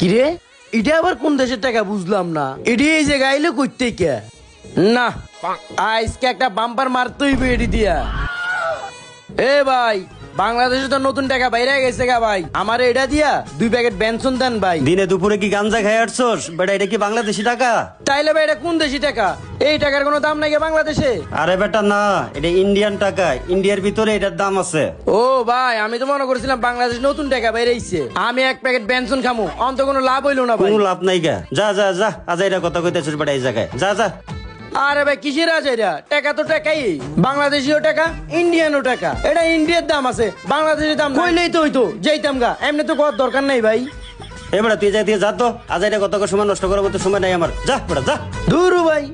কিরে এটা আবার কোন দেশের টাকা বুঝলাম না, এটি এই জায়গায় আইলে করতে কে না, আজকে একটা বাম্পার মারতেই বেড়ি দিয়া। এ ভাই, বাংলাদেশে তো নতুন টাকা বাইরে গেছে গা ভাই, আমার এটা দিয়া 2 প্যাকেট বেনসন দেন ভাই। দিনে দুপুরে কি গাঞ্জা খাই আসছস বেটা? এটা কি বাংলাদেশি টাকা? তাইলে ভাই এটা কোন দেশি টাকা? এই টাকার কোনো দাম নাই বাংলাদেশে? আরে বেটা না, এটা ইন্ডিয়ান টাকা, ইন্ডিয়ার ভিতরে এটার দাম আছে। ও ভাই, আমি তো মনে করছিলাম বাংলাদেশ নতুন টাকা বাইরেছে, আমি 1 প্যাকেট বেনসন খামু, অন্ত কোনো লাভ হইলো না ভাই। কোনো লাভ নাই গা, যা যা যা, আজ এটা কথা কইতেছিস বেটা এই জায়গায়, যা যা। আরে ভাই কিসের আছে এটা? টাকা তো টাকাই, বাংলাদেশিও টাকা ইন্ডিয়ানও টাকা, এটা ইন্ডিয়ার দাম আছে, বাংলাদেশের দাম কইলেই তো হইতো, যাইতাম গা, এমনি তো করার দরকার নাই ভাই। এ বেটা তুই যাই দিয়ে যা তো, আজ এটা কত সময় নষ্ট করার মতো সময় নাই আমার, যা বেটা যা। দূরু ভাই।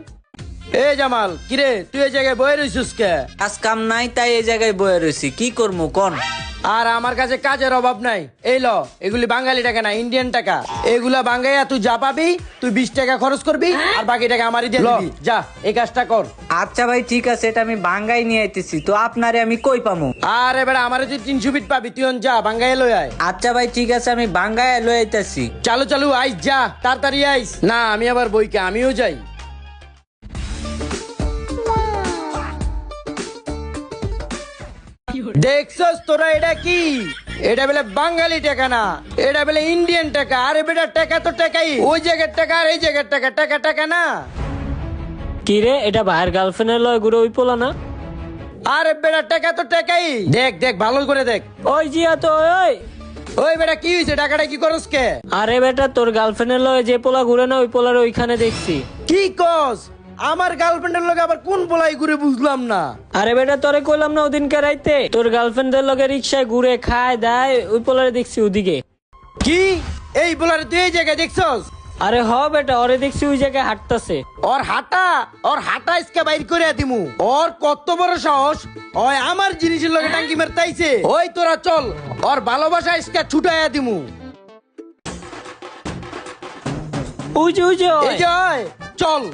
এ জামাল, কিরে তুই এই জায়গায় বয়ে রইছিস কে? কাজ কাম নাই তাই এই জায়গায় বয়ে রয়েছি, কি করবো কোন? আর আমার কাছে কাজের অভাব নাই, এই ল, এগুলি বাঙালি টাকা না, ইন্ডিয়ান টাকা। এগুলা বাঙ্গাইয়া তুই যা পাবি, তুই 20 টাকা খরচ করবি, আর বাকি টাকা আমারই দিয়ে দিবি। যা এই কাজটা কর। আচ্ছা ভাই ঠিক আছে, এটা আমি বাঙ্গাই নিয়ে আইতেছি, তো আপনারে আমি কই পামু? আর এবারে আমারে তুই 300 ফিট পাবি, তুই যা বাঙ্গাই লই আয়। আচ্ছা ভাই ঠিক আছে, আমি বাঙ্গায় লই আইতেছি। চালু চালু আইস, যা তাড়াতাড়ি আইস। না আমি আবার বইকে আমিও যাই। দেখছস তোরা এটা কি? এটা বলে বাঙালি টাকা না, এটা বলে ইন্ডিয়ান টাকা। আরে বেটা টাকা তো টাকাই, ওই জায়গার টাকা আর এই জায়গার টাকা, টাকা টাকা না। কি রে, এটা ভাইয়ের গার্লফ্রেন্ডের লয় ঘুরে ওই পোলা না? আরে বেটা টাকা তো টাকাই, দেখ দেখ ভালো করে দেখ। ওই জিয়া তো ওই। ওই বেটা কি হয়েছে, টাকাটা কি করস কে? আরে বেটা, তোর গার্লফ্রেন্ডের লয় যে পোলা ঘুরে না, ওই পোলার ওইখানে দেখছি। কি কস? আমার গার্লফ্রেন্ডের লোক আবার কোন পোলাই ঘুরে বুঝলাম না। আরে বেটা, তোরে কইলাম না ওদিনকে রাইতে তোর গার্লফ্রেন্ডের লগে রিক্সায় ঘুরে খায় দেয়, ওই পোলারে দেখছি ওদিকে। কি এই পোলারে তুই এই জায়গায় দেখছস? আরে হ বেটা, ওরে দেখছি ওই জায়গায় হাঁটতাছে। ওর হাঁটা ইসকে বাইর করে দিমু। ওর কত বড় সাহস, ওই আমার জিনিসের লগে টাঙ্কি মারতাইছে। ওই তোরা চল, ওর ভালোবাসা ইসকে ছুটাইয়া দিমু। ওই যে ওই যে ওই। এই যে ওই, চল।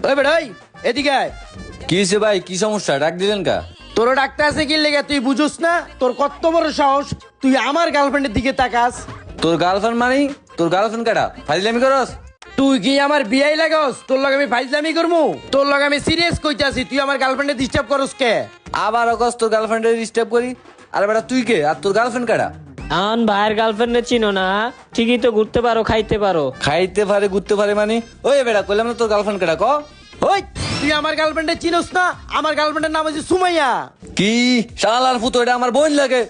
ওই বেটা, ওই এদিকে আয়। কি হয়েছে ভাই, কি সমস্যা, ডাক দিলেন কা? তোর ডাকতে আছে কি লেগে, তুই বুঝুস না? তোর কত বড় সাহস, তুই আমার গার্লফ্রেন্ডের দিকে তাকাস। তোর গার্লফ্রেন্ড মানে? তোর গার্লফ্রেন্ড কাটা ফাইজলামি করস? তুই কি আমার বিয়াই লাগাস? তোর লগে আমি ফাইজলামি করমু? তোর লগে আমি সিরিয়াস কইতাছি, তুই আমার গার্লফ্রেন্ডে ডিস্টার্ব করস কে? আবার অগস তোর গার্লফ্রেন্ডের ডিস্টার্ব করি? আরে বেটা তুই কে আর তোর গার্লফ্রেন্ড কাটা? আন ভাইয়ের গার্লফ্রেন্ডে চিনো না? ঠিকই তো ঘুরতে পারো, খাইতে পারো। খাইতে পারে ঘুরতে পারে মানে? ওই বেটা কইলাম না তোর গার্লফ্রেন্ড কাটা, ক। ওই তুই আমার গার্লফ্রেন্ডে চিনোস না? আমার গার্লফ্রেন্ডের নাম হচ্ছে সুমাইয়া। কি শালার ফুতো, এটা আমার বোন লাগে।